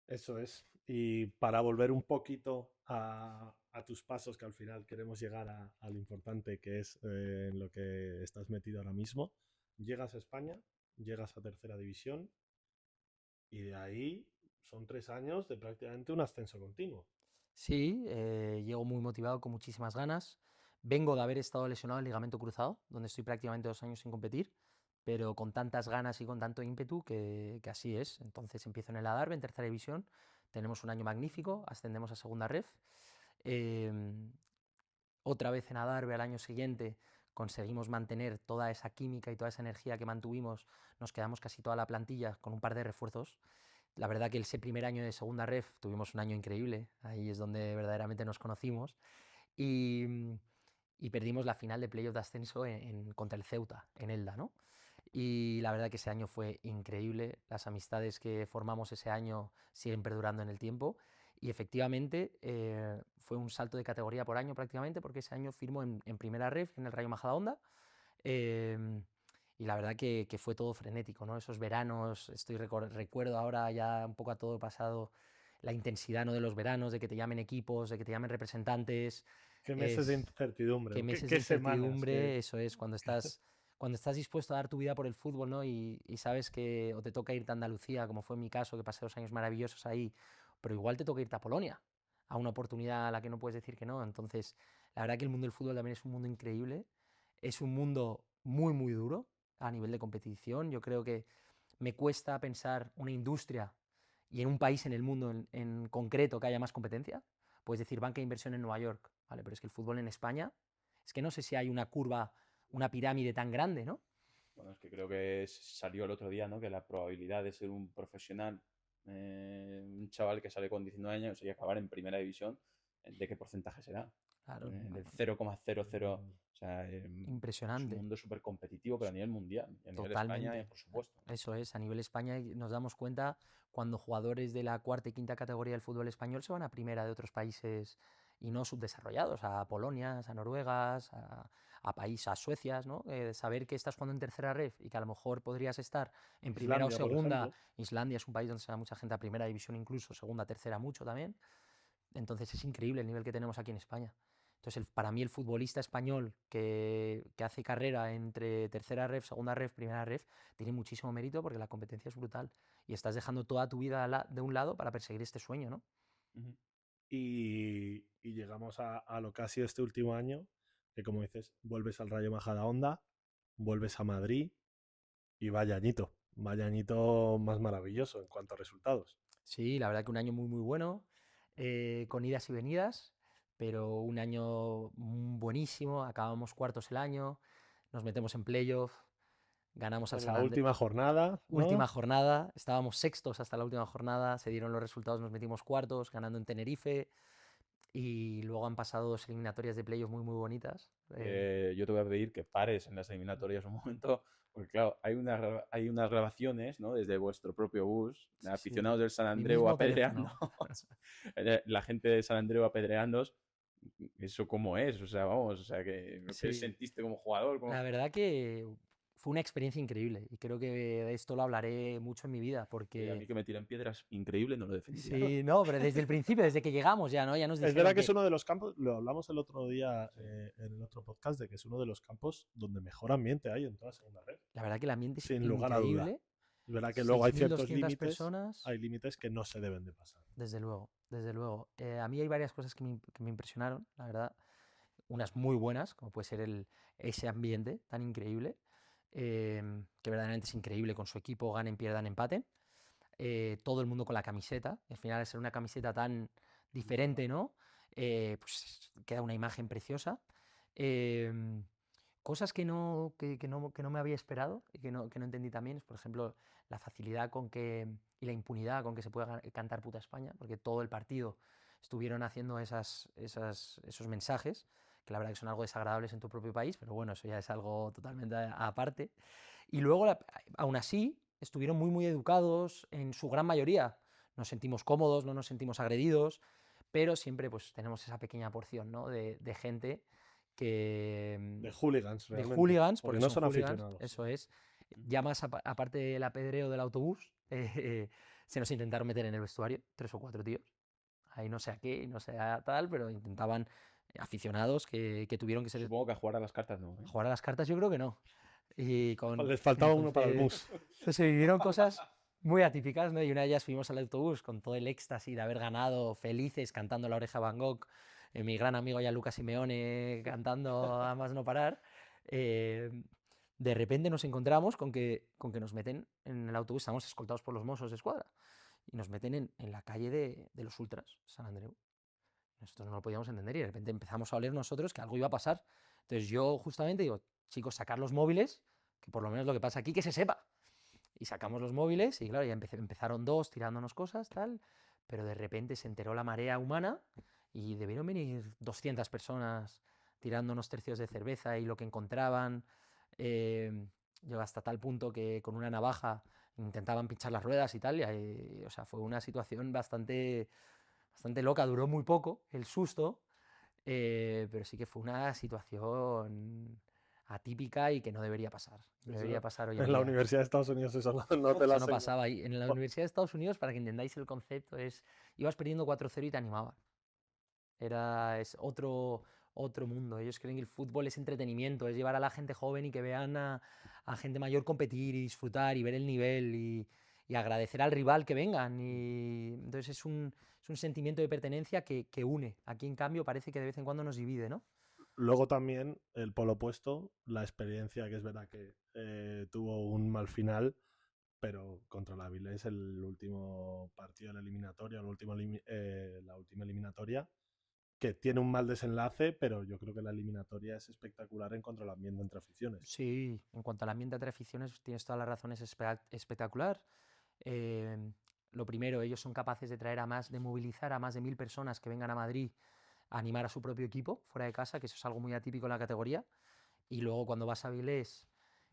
[SPEAKER 2] Eso es. Y para volver un poquito a tus pasos, que al final queremos llegar a lo importante que es en lo que estás metido ahora mismo, llegas a España, llegas a tercera división y de ahí son 3 años de prácticamente un ascenso continuo.
[SPEAKER 3] Sí, llego muy motivado, con muchísimas ganas. Vengo de haber estado lesionado el ligamento cruzado, donde estoy prácticamente 2 años sin competir, pero con tantas ganas y con tanto ímpetu que así es. Entonces empiezo en el Adarve, en tercera división. Tenemos un año magnífico, ascendemos a segunda ref. Em, Otra vez en Adarve al año siguiente conseguimos mantener toda esa química y toda esa energía que mantuvimos. Nos quedamos casi toda la plantilla con un par de refuerzos. La verdad que ese primer año de segunda ref tuvimos un año increíble, ahí es donde verdaderamente nos conocimos y, y perdimos la final de playoff de ascenso contra el Ceuta, en Elda, ¿no? Y la verdad que ese año fue increíble, las amistades que formamos ese año siguen perdurando en el tiempo y efectivamente fue un salto de categoría por año prácticamente porque ese año firmo en primera ref en el Rayo Majadahonda. em, y la verdad que fue todo frenético, ¿no? Esos veranos, recuerdo ahora ya un poco a todo pasado, la intensidad, ¿no? De los veranos, de que te llamen equipos, de que te llamen representantes,
[SPEAKER 2] ¿Qué meses de
[SPEAKER 3] es
[SPEAKER 2] incertidumbre?
[SPEAKER 3] que meses de
[SPEAKER 2] ¿Qué semanas?
[SPEAKER 3] incertidumbre, eso es, cuando estás dispuesto a dar tu vida por el fútbol, ¿no? Y sabes que o te toca irte a Andalucía, como fue en mi caso, que pasé 2 años maravillosos ahí, pero igual te toca irte a Polonia, a una oportunidad a la que no puedes decir que no. Entonces, la verdad que el mundo del fútbol también es un mundo increíble, es un mundo muy, muy duro a nivel de competición. Yo creo que me cuesta pensar una industria y en un país en el mundo en concreto que haya más competencia. Puedes decir banca de inversión en Nueva York, ¿vale? Pero es que el fútbol en España, es que no sé si hay una curva, una pirámide tan grande, ¿no?
[SPEAKER 1] Bueno, es que creo que salió el otro día, ¿no? Que la probabilidad de ser un profesional, un chaval que sale con 19 años y acabar en primera división, ¿de qué porcentaje será?
[SPEAKER 3] Claro,
[SPEAKER 1] Del 0,00. O sea, es un
[SPEAKER 3] impresionante,
[SPEAKER 1] mundo súper competitivo, pero a nivel mundial. Y a nivel España,
[SPEAKER 3] totalmente.
[SPEAKER 1] por supuesto.
[SPEAKER 3] Eso es, a nivel España nos damos cuenta cuando jugadores de la cuarta y quinta categoría del fútbol español se van a primera de otros países y no subdesarrollados, a Polonia, a Noruega, a Suecia, ¿no? Saber que estás jugando en tercera ref y que a lo mejor podrías estar en primera o
[SPEAKER 2] Islandia, por
[SPEAKER 3] segunda.
[SPEAKER 2] ejemplo.
[SPEAKER 3] Islandia es un país donde se da mucha gente a primera división, incluso segunda, tercera, mucho también. Entonces es increíble el nivel que tenemos aquí en España. Entonces, para mí el futbolista español que hace carrera entre tercera ref, segunda ref, primera ref, tiene muchísimo mérito porque la competencia es brutal y estás dejando toda tu vida de un lado para perseguir este sueño, ¿no?
[SPEAKER 1] Ujú.
[SPEAKER 2] Y llegamos a lo que ha sido este último año, que como dices, vuelves al Rayo Majadahonda, vuelves a Madrid y vaya añito más maravilloso en cuanto a resultados.
[SPEAKER 3] Sí, la verdad que un año muy, muy bueno, con idas y venidas, pero un año buenísimo. Acabamos cuartos el año, nos metemos en playoff, ganamos al
[SPEAKER 2] En la
[SPEAKER 3] Santander.
[SPEAKER 2] última jornada,
[SPEAKER 3] Última
[SPEAKER 2] ¿no?
[SPEAKER 3] jornada, estábamos sextos hasta la última jornada, se dieron los resultados, nos metimos cuartos, ganando en Tenerife, y luego han pasado 2 eliminatorias de playoff muy, muy bonitas.
[SPEAKER 1] Yo te voy a pedir que pares en las eliminatorias un momento, porque claro, hay unas grabaciones, ¿no? Desde vuestro propio bus, de
[SPEAKER 3] Sí, sí,
[SPEAKER 1] aficionados del San
[SPEAKER 3] mi
[SPEAKER 1] Andreu
[SPEAKER 3] mismo
[SPEAKER 1] apedreando,
[SPEAKER 3] teléfono.
[SPEAKER 1] la gente de San Andreu apedreándos. ¿Eso cómo es? O sea, vamos, o sea, ¿qué
[SPEAKER 3] Sí,
[SPEAKER 1] sentiste como jugador?
[SPEAKER 3] la verdad que fue una experiencia increíble y creo que de esto lo hablaré mucho en mi vida
[SPEAKER 1] A
[SPEAKER 3] porque
[SPEAKER 1] mí que me tiran piedras, increíble, no lo defendería.
[SPEAKER 3] sí, no, pero desde el principio, desde que llegamos ya, ¿no? Ya nos
[SPEAKER 2] Es
[SPEAKER 3] dijeron
[SPEAKER 2] verdad que es
[SPEAKER 3] que
[SPEAKER 2] uno de los campos, lo hablamos el otro día
[SPEAKER 1] Sí.
[SPEAKER 2] en el otro podcast, de que es uno de los campos donde mejor ambiente hay en toda segunda red,
[SPEAKER 3] la verdad que el ambiente es
[SPEAKER 2] sin lugar a duda.
[SPEAKER 3] increíble,
[SPEAKER 2] Es verdad que luego hay ciertos
[SPEAKER 3] 6.200
[SPEAKER 2] límites,
[SPEAKER 3] personas.
[SPEAKER 2] hay límites que no se deben de pasar.
[SPEAKER 3] Desde luego, desde luego. A mí hay varias cosas que me impresionaron, la verdad. Unas muy buenas, como puede ser ese ambiente tan increíble, que verdaderamente es increíble con su equipo, ganen, pierdan, empaten. Todo el mundo con la camiseta. Al final, al ser una camiseta tan diferente, ¿no? Pues queda una imagen preciosa. Em, Cosas que no me había esperado y que no entendí también es, por ejemplo, la facilidad y la impunidad con que se puede cantar Puta España, porque todo el partido estuvieron haciendo esos mensajes, que la verdad que son algo desagradables en tu propio país, pero bueno, eso ya es algo totalmente aparte. Y luego, aún así, estuvieron muy, muy educados en su gran mayoría. Nos sentimos cómodos, no nos sentimos agredidos, pero siempre pues tenemos esa pequeña porción, ¿no? de gente que,
[SPEAKER 2] De hooligans,
[SPEAKER 3] de
[SPEAKER 2] realmente.
[SPEAKER 3] hooligans,
[SPEAKER 2] Porque
[SPEAKER 3] porque
[SPEAKER 2] no
[SPEAKER 3] son
[SPEAKER 2] son
[SPEAKER 3] hooligans,
[SPEAKER 2] aficionados.
[SPEAKER 3] eso es. Ya más aparte del apedreo del autobús, se nos intentaron meter en el vestuario, 3 o 4 tíos. Ahí no sé a qué, no sé a tal, pero intentaban aficionados que tuvieron que ser
[SPEAKER 1] Supongo que a jugar a las cartas no,
[SPEAKER 3] a jugar a las cartas, yo creo que no. Y
[SPEAKER 2] Les faltaba uno para el
[SPEAKER 3] entonces,
[SPEAKER 2] mus.
[SPEAKER 3] entonces se vivieron cosas muy atípicas, ¿no? Y una de ellas fuimos al autobús con todo el éxtasis de haber ganado, felices, cantando La Oreja de Van Gogh, mi gran amigo ya Lucas Simeone cantando a más no parar. eh, de repente nos encontramos con que nos meten en el autobús, estamos escoltados por los Mossos de Escuadra, y nos meten en la calle de los Ultras, San Andreu. Nosotros no lo podíamos entender y de repente empezamos a oler nosotros que algo iba a pasar. Entonces yo justamente digo, chicos, sacar los móviles, que por lo menos lo que pasa aquí, que se sepa. Y sacamos los móviles y claro, ya empezaron 2 tirándonos cosas, tal, pero de repente se enteró la marea humana y debieron venir 200 personas tirándonos tercios de cerveza y lo que encontraban. Llegó hasta tal punto que con una navaja intentaban pinchar las ruedas y tal, y o sea, fue una situación bastante loca, duró muy poco el susto, pero sí que fue una situación atípica y que no debería pasar. No debería pasar hoy en
[SPEAKER 2] En la
[SPEAKER 3] día.
[SPEAKER 2] Universidad de Estados Unidos eso no te lo
[SPEAKER 3] Eso no
[SPEAKER 2] aseguro.
[SPEAKER 3] pasaba ahí. En la Universidad de Estados Unidos, para que entendáis el concepto, ibas perdiendo 4-0 y te animaban. Es otro mundo. Ellos creen que el fútbol es entretenimiento, es llevar a la gente joven y que vean a gente mayor competir y disfrutar y ver el nivel y agradecer al rival que vengan. Y entonces es un sentimiento de pertenencia que une. Aquí, en cambio, parece que de vez en cuando nos divide, ¿no?
[SPEAKER 2] Luego también el polo opuesto, la experiencia, que es verdad que tuvo un mal final, pero contra la Avilés el último partido de la eliminatoria, la última eliminatoria, que tiene un mal desenlace, pero yo creo que la eliminatoria es espectacular en cuanto al ambiente entre aficiones.
[SPEAKER 3] Sí, en cuanto al ambiente entre aficiones, tienes todas las razones, es espectacular. Eh, lo primero, ellos son capaces de movilizar a más de 1000 personas que vengan a Madrid a animar a su propio equipo fuera de casa, que eso es algo muy atípico en la categoría. Y luego cuando vas a Avilés,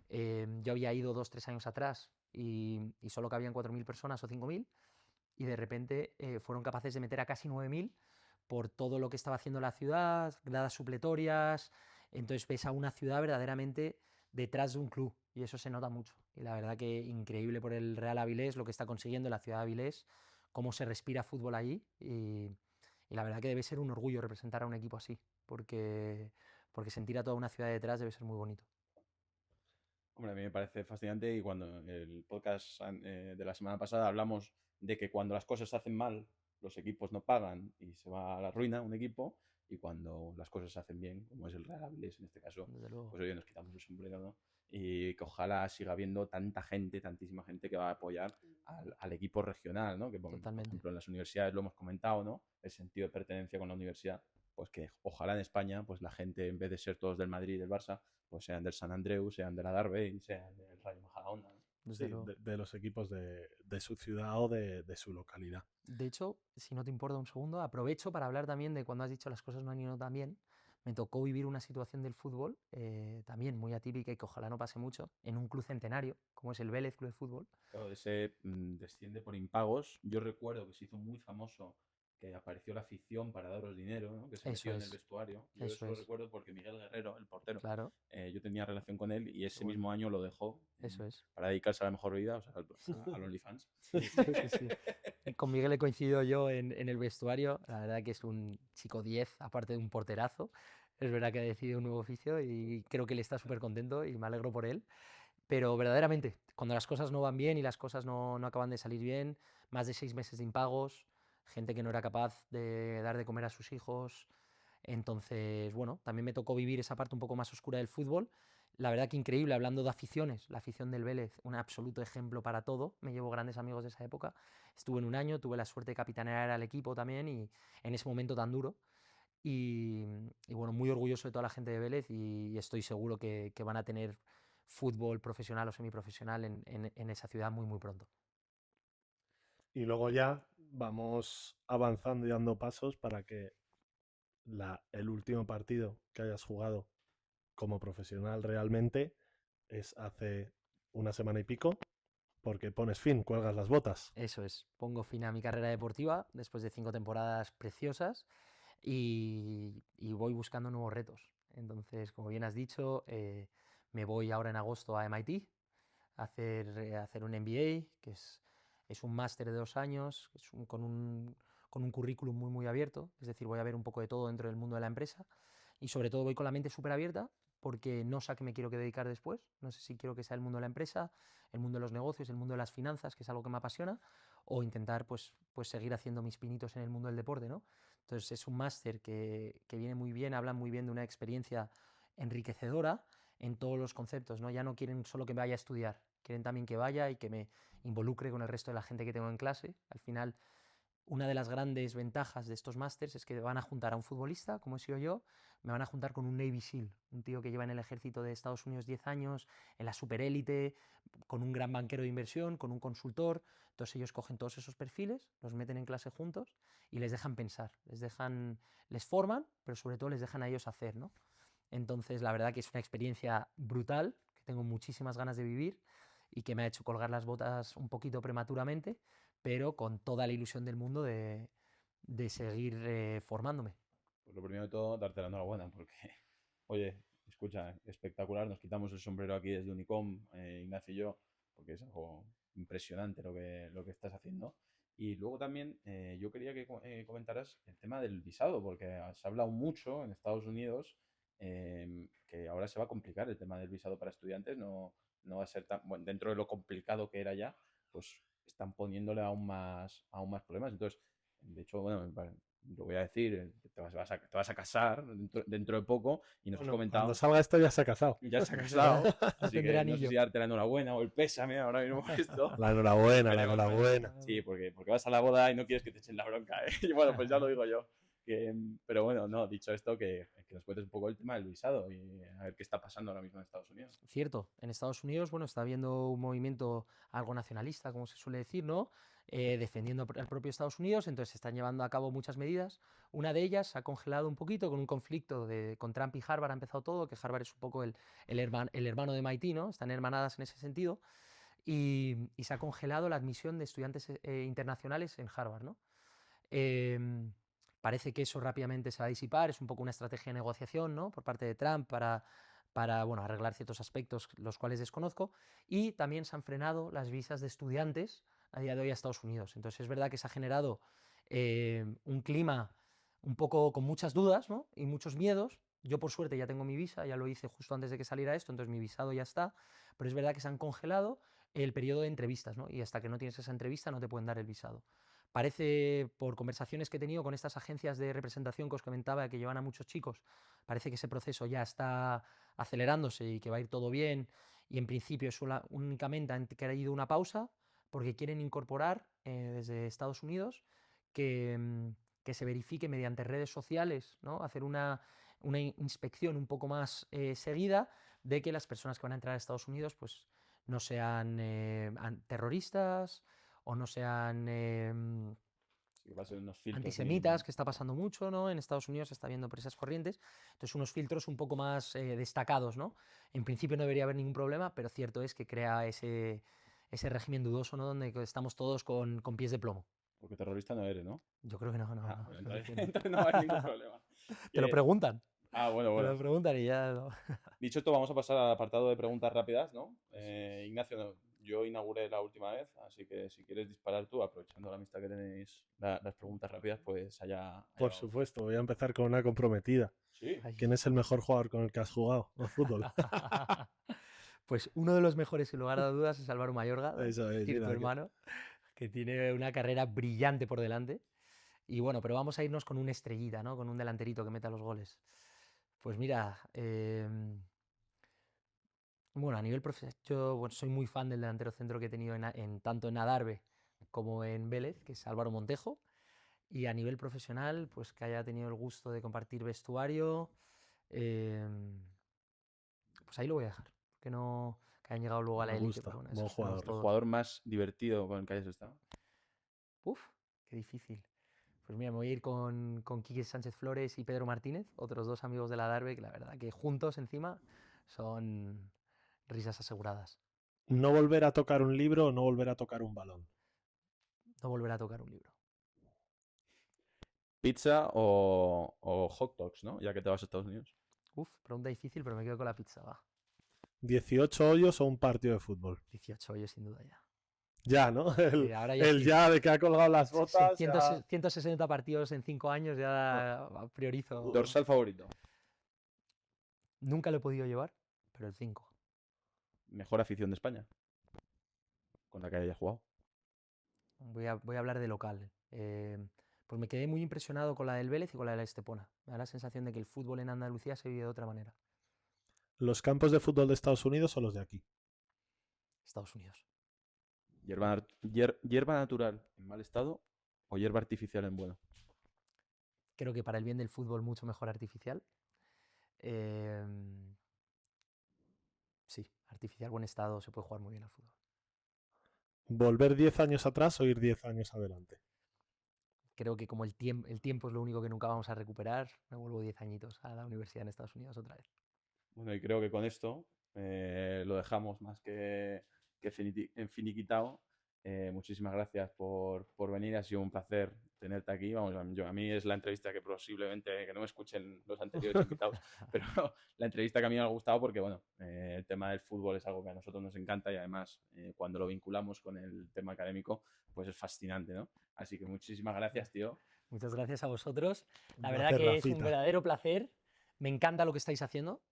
[SPEAKER 3] yo había ido 2-3 años atrás y solo cabían 4000 personas o 5000 y de repente fueron capaces de meter a casi 9000 por todo lo que estaba haciendo la ciudad, gradas supletorias. Entonces ves a una ciudad verdaderamente detrás de un club y eso se nota mucho. Y la verdad que increíble por el Real Avilés lo que está consiguiendo la ciudad de Avilés, cómo se respira fútbol allí y la verdad que debe ser un orgullo representar a un equipo así, porque sentir a toda una ciudad detrás debe ser muy bonito.
[SPEAKER 1] Hombre, a mí me parece fascinante y cuando en el podcast de la semana pasada hablamos de que cuando las cosas se hacen mal, los equipos no pagan y se va a la ruina un equipo, y cuando las cosas se hacen bien, como es el Real Avilés en este caso,
[SPEAKER 3] Desde luego.
[SPEAKER 1] pues hoy nos quitamos el sombrero, ¿no? Y que ojalá siga habiendo tanta gente, tantísima gente que va a apoyar al equipo regional, ¿no? Que por ejemplo en las universidades lo hemos comentado, ¿no? El sentido de pertenencia con la universidad, pues que ojalá en España, pues la gente, en vez de ser todos del Madrid y del Barça, pues sean del San Andreu, sean de la Darbe, sean del Rayo Majadahonda, ¿no?
[SPEAKER 2] Sí, de los equipos de su ciudad o de su localidad.
[SPEAKER 3] De hecho, si no te importa un segundo, aprovecho para hablar también de cuando has dicho las cosas no han ido tan bien. Me tocó vivir una situación del fútbol también muy atípica y que ojalá no pase mucho, en un club centenario, como es el Vélez Club de Fútbol.
[SPEAKER 1] Claro, ese desciende por impagos. Yo recuerdo que se hizo muy famoso que apareció la afición para daros dinero, ¿no? Que se
[SPEAKER 3] Eso
[SPEAKER 1] metió en el
[SPEAKER 3] es.
[SPEAKER 1] vestuario. Yo
[SPEAKER 3] Eso
[SPEAKER 1] eso lo
[SPEAKER 3] es.
[SPEAKER 1] recuerdo porque Miguel Guerrero, el portero,
[SPEAKER 3] Claro,
[SPEAKER 1] yo tenía relación con él y ese
[SPEAKER 3] bueno,
[SPEAKER 1] mismo año lo dejó
[SPEAKER 3] eso es.
[SPEAKER 1] para dedicarse a la mejor vida, o sea, al OnlyFans.
[SPEAKER 3] Sí, sí. Con Miguel he coincidido yo en el vestuario. La verdad que es un chico 10, aparte de un porterazo. Es verdad que ha decidido un nuevo oficio y creo que él está súper contento y me alegro por él. Pero verdaderamente, cuando las cosas no van bien y las cosas no acaban de salir bien, más de 6 meses de impagos, gente que no era capaz de dar de comer a sus hijos. Entonces, bueno, también me tocó vivir esa parte un poco más oscura del fútbol. La verdad que increíble, hablando de aficiones, la afición del Vélez, un absoluto ejemplo para todo. Me llevo grandes amigos de esa época. Estuve en un año, tuve la suerte de capitanear al equipo también y en ese momento tan duro. Y bueno, muy orgulloso de toda la gente de Vélez y estoy seguro que van a tener fútbol profesional o semiprofesional en esa ciudad muy, muy pronto.
[SPEAKER 2] Y luego ya vamos avanzando y dando pasos para que el último partido que hayas jugado como profesional realmente es hace una semana y pico, porque pones fin, cuelgas las botas.
[SPEAKER 3] Eso es, pongo fin a mi carrera deportiva después de 5 temporadas preciosas y voy buscando nuevos retos. Entonces, como bien has dicho, me voy ahora en agosto a MIT a hacer un MBA, que es Es un máster de 2 años, con un currículum muy, muy abierto, es decir, voy a ver un poco de todo dentro del mundo de la empresa y sobre todo voy con la mente súper abierta porque no sé a qué me quiero dedicar después, no sé si quiero que sea el mundo de la empresa, el mundo de los negocios, el mundo de las finanzas, que es algo que me apasiona, o intentar pues seguir haciendo mis pinitos en el mundo del deporte, ¿no? Entonces es un máster que viene muy bien, habla muy bien de una experiencia enriquecedora en todos los conceptos, ¿no? Ya no quieren solo que vaya a estudiar, quieren también que vaya y que me involucre con el resto de la gente que tengo en clase. Al final, una de las grandes ventajas de estos másters es que van a juntar a un futbolista, como he sido yo, me van a juntar con un Navy SEAL, un tío que lleva en el ejército de Estados Unidos 10 años, en la superélite, con un gran banquero de inversión, con un consultor. Entonces ellos cogen todos esos perfiles, los meten en clase juntos y les dejan pensar, les forman, pero sobre todo les dejan a ellos hacer, ¿no? Entonces la verdad que es una experiencia brutal, que tengo muchísimas ganas de vivir y que me ha hecho colgar las botas un poquito prematuramente, pero con toda la ilusión del mundo de seguir formándome.
[SPEAKER 1] Pues lo primero de todo, darte la enhorabuena, porque, oye, escucha, espectacular, nos quitamos el sombrero aquí desde Unicom, Ignacio y yo, porque es algo impresionante lo que estás haciendo. Y luego también yo quería que comentaras el tema del visado, porque se ha hablado mucho en Estados Unidos que ahora se va a complicar el tema del visado para estudiantes, no va a ser tan, bueno, dentro de lo complicado que era ya, pues están poniéndole aún más problemas. Entonces, de hecho, bueno, lo voy a decir, te vas a casar dentro de poco y nos has
[SPEAKER 2] Bueno,
[SPEAKER 1] comentado.
[SPEAKER 2] cuando salga esto ya se ha casado.
[SPEAKER 1] Ya se ha casado,
[SPEAKER 3] Ya
[SPEAKER 1] así
[SPEAKER 3] tendré
[SPEAKER 1] que no
[SPEAKER 3] anillo.
[SPEAKER 1] sé si darte la enhorabuena o el pésame ahora mismo por esto.
[SPEAKER 2] La enhorabuena, la
[SPEAKER 1] Esperemos,
[SPEAKER 2] enhorabuena.
[SPEAKER 1] Sí, porque vas a la boda y no quieres que te echen la bronca, ¿eh? Y bueno, pues ya lo digo yo. Pero bueno, no, dicho esto, que nos cuentes un poco el tema del visado y a ver qué está pasando ahora mismo en Estados Unidos.
[SPEAKER 3] Cierto, en Estados Unidos, bueno, está habiendo un movimiento algo nacionalista, como se suele decir, ¿no? Defendiendo al propio Estados Unidos, entonces se están llevando a cabo muchas medidas. Una de ellas se ha congelado un poquito con un conflicto con Trump y Harvard, ha empezado todo, que Harvard es un poco el hermano de MIT, ¿no? Están hermanadas en ese sentido, y se ha congelado la admisión de estudiantes internacionales en Harvard, ¿no? Em, Parece que eso rápidamente se va a disipar, es un poco una estrategia de negociación, ¿no? Por parte de Trump para bueno, arreglar ciertos aspectos los cuales desconozco, y también se han frenado las visas de estudiantes a día de hoy a Estados Unidos. Entonces es verdad que se ha generado un clima un poco con muchas dudas, ¿no? Y muchos miedos. Yo por suerte ya tengo mi visa, ya lo hice justo antes de que saliera esto, entonces mi visado ya está, pero es verdad que se han congelado el periodo de entrevistas, ¿no? Y hasta que no tienes esa entrevista no te pueden dar el visado. Parece, por conversaciones que he tenido con estas agencias de representación que os comentaba, que llevan a muchos chicos, parece que ese proceso ya está acelerándose y que va a ir todo bien, y en principio es únicamente han querido una pausa porque quieren incorporar desde Estados Unidos que se verifique mediante redes sociales, ¿no? Hacer una inspección un poco más seguida de que las personas que van a entrar a Estados Unidos pues no sean terroristas o no sean
[SPEAKER 1] Sí, va a ser unos filtros
[SPEAKER 3] antisemitas, que está pasando mucho, ¿no? En Estados Unidos se está viendo por esas corrientes. Entonces, unos filtros un poco más destacados, ¿no? En principio no debería haber ningún problema, pero cierto es que crea ese régimen dudoso, ¿no? Donde estamos todos con pies de plomo.
[SPEAKER 1] Porque terrorista no eres, ¿no?
[SPEAKER 3] Yo creo que no, no.
[SPEAKER 1] Ah, bueno, entonces,
[SPEAKER 3] No.
[SPEAKER 1] entonces no va a haber ningún problema.
[SPEAKER 3] Te lo preguntan.
[SPEAKER 1] Bueno,
[SPEAKER 3] Te
[SPEAKER 1] bueno.
[SPEAKER 3] lo preguntan y ya no.
[SPEAKER 1] Dicho esto, vamos a pasar al apartado de preguntas rápidas, ¿no? Ignacio, yo inauguré la última vez, así que si quieres disparar tú, aprovechando la amistad que tenéis, las preguntas rápidas, pues allá
[SPEAKER 2] Por
[SPEAKER 1] vamos.
[SPEAKER 2] supuesto, voy a empezar con una comprometida.
[SPEAKER 1] Sí.
[SPEAKER 3] Ay.
[SPEAKER 2] ¿Quién es el mejor jugador con el que has jugado al fútbol?
[SPEAKER 3] Pues uno de los mejores, sin lugar a dudas, es Álvaro Mayorga, ¿no?
[SPEAKER 2] Eso es,
[SPEAKER 3] Es decir, tu
[SPEAKER 2] mira,
[SPEAKER 3] hermano, que tiene una carrera brillante por delante. Y bueno, pero vamos a irnos con una estrellita, ¿no? Con un delanterito que meta los goles. Pues mira, bueno, a nivel profesional, yo bueno, soy muy fan del delantero centro que he tenido tanto en Adarve como en Vélez, que es Álvaro Montejo. Y a nivel profesional, pues que haya tenido el gusto de compartir vestuario, pues ahí lo voy a dejar. Que no que hayan llegado luego a la
[SPEAKER 2] Me
[SPEAKER 3] élite.
[SPEAKER 2] gusta,
[SPEAKER 3] Pues bueno,
[SPEAKER 2] buen
[SPEAKER 3] esos tenemos
[SPEAKER 2] jugador.
[SPEAKER 1] El
[SPEAKER 3] todos.
[SPEAKER 1] jugador más divertido con el que hayas estado.
[SPEAKER 3] Uf, qué difícil. Pues mira, me voy a ir con Quique Sánchez Flores y Pedro Martínez, otros dos amigos de la Darbe, que la verdad que juntos encima son risas aseguradas.
[SPEAKER 2] No volver a tocar un libro o no volver a tocar un balón.
[SPEAKER 3] No volver a tocar un libro.
[SPEAKER 1] ¿Pizza o hot dogs, no? Ya que te vas a Estados Unidos.
[SPEAKER 3] Uf, pregunta difícil, pero me quedo con la pizza, va.
[SPEAKER 2] 18 hoyos o un partido de fútbol.
[SPEAKER 3] 18 hoyos sin duda ya.
[SPEAKER 2] Ya, ¿no?
[SPEAKER 3] Ahora ya
[SPEAKER 2] El
[SPEAKER 3] sí.
[SPEAKER 2] ya de que ha colgado las
[SPEAKER 3] Sí,
[SPEAKER 2] botas.
[SPEAKER 3] 160 partidos en 5 años, ya priorizo.
[SPEAKER 1] Dorsal favorito.
[SPEAKER 3] Nunca lo he podido llevar, pero el 5.
[SPEAKER 1] Mejor afición de España. Con la que haya jugado.
[SPEAKER 3] Voy a hablar de local. Pues me quedé muy impresionado con la del Vélez y con la del Estepona. Me da la sensación de que el fútbol en Andalucía se vive de otra manera.
[SPEAKER 2] ¿Los campos de fútbol de Estados Unidos o los de aquí?
[SPEAKER 3] Estados Unidos.
[SPEAKER 1] ¿Hierba natural en mal estado o hierba artificial en bueno?
[SPEAKER 3] Creo que para el bien del fútbol mucho mejor artificial. Sí, artificial, buen estado, se puede jugar muy bien al fútbol.
[SPEAKER 2] ¿Volver 10 años atrás o ir 10 años adelante?
[SPEAKER 3] Creo que como el tiempo es lo único que nunca vamos a recuperar, me vuelvo 10 añitos a la universidad en Estados Unidos otra vez.
[SPEAKER 1] Bueno, y creo que con esto lo dejamos más que finiquitado. Muchísimas gracias por venir, ha sido un placer tenerte aquí. Vamos, a mí es la entrevista que posiblemente, que no me escuchen los anteriores invitados, pero la entrevista que a mí me ha gustado porque, bueno, el tema del fútbol es algo que a nosotros nos encanta y además cuando lo vinculamos con el tema académico, pues es fascinante, ¿no? Así que muchísimas gracias, tío.
[SPEAKER 3] Muchas gracias a vosotros. La
[SPEAKER 2] Un
[SPEAKER 3] verdad
[SPEAKER 2] placer,
[SPEAKER 3] que es un
[SPEAKER 2] Rafita.
[SPEAKER 3] verdadero placer. Me encanta lo que estáis haciendo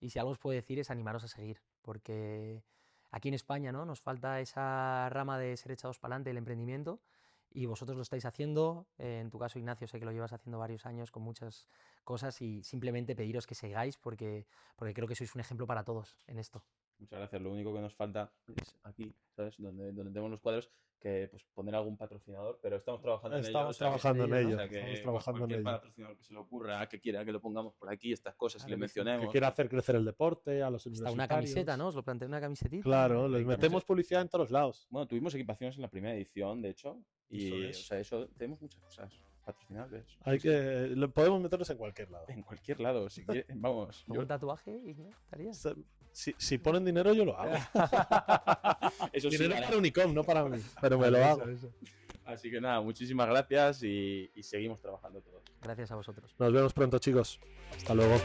[SPEAKER 3] y si algo os puedo decir es animaros a seguir, porque aquí en España, ¿no?, nos falta esa rama de ser echados para adelante, el emprendimiento, y vosotros lo estáis haciendo. En tu caso, Ignacio, sé que lo llevas haciendo varios años con muchas cosas y simplemente pediros que sigáis porque creo que sois un ejemplo para todos en esto.
[SPEAKER 1] Muchas gracias. Lo único que nos falta es aquí, ¿sabes? Donde tenemos los cuadros, que pues poner algún patrocinador, pero estamos trabajando en ello.
[SPEAKER 2] Estamos trabajando en ello.
[SPEAKER 1] O sea que
[SPEAKER 2] Estamos trabajando en
[SPEAKER 1] cualquier
[SPEAKER 2] ello.
[SPEAKER 1] patrocinador que se le ocurra, que quiera que lo pongamos por aquí, estas cosas, y
[SPEAKER 3] Claro
[SPEAKER 1] le
[SPEAKER 3] que sí.
[SPEAKER 1] mencionemos.
[SPEAKER 2] Que quiere hacer crecer el deporte a los
[SPEAKER 3] Hasta
[SPEAKER 2] universitarios.
[SPEAKER 3] una camiseta, ¿no? Os lo planteé una camisetita.
[SPEAKER 2] Claro, les metemos publicidad en todos lados.
[SPEAKER 1] Bueno, tuvimos equipaciones en la primera edición, de hecho, y
[SPEAKER 2] Eso es.
[SPEAKER 1] o sea, eso tenemos muchas cosas patrocinables.
[SPEAKER 2] Podemos meterlos en cualquier lado.
[SPEAKER 1] En cualquier lado, si quieres, vamos.
[SPEAKER 3] ¿Un tatuaje, Ignacio? ¿Estarías?
[SPEAKER 2] Si ponen dinero, yo lo hago.
[SPEAKER 1] Eso sí,
[SPEAKER 2] Dinero
[SPEAKER 1] hará.
[SPEAKER 2] para Unicom, no para mí. Pero me lo hago.
[SPEAKER 1] Así que nada, muchísimas gracias y seguimos trabajando todos.
[SPEAKER 3] Gracias a vosotros.
[SPEAKER 2] Nos vemos pronto, chicos. Hasta luego.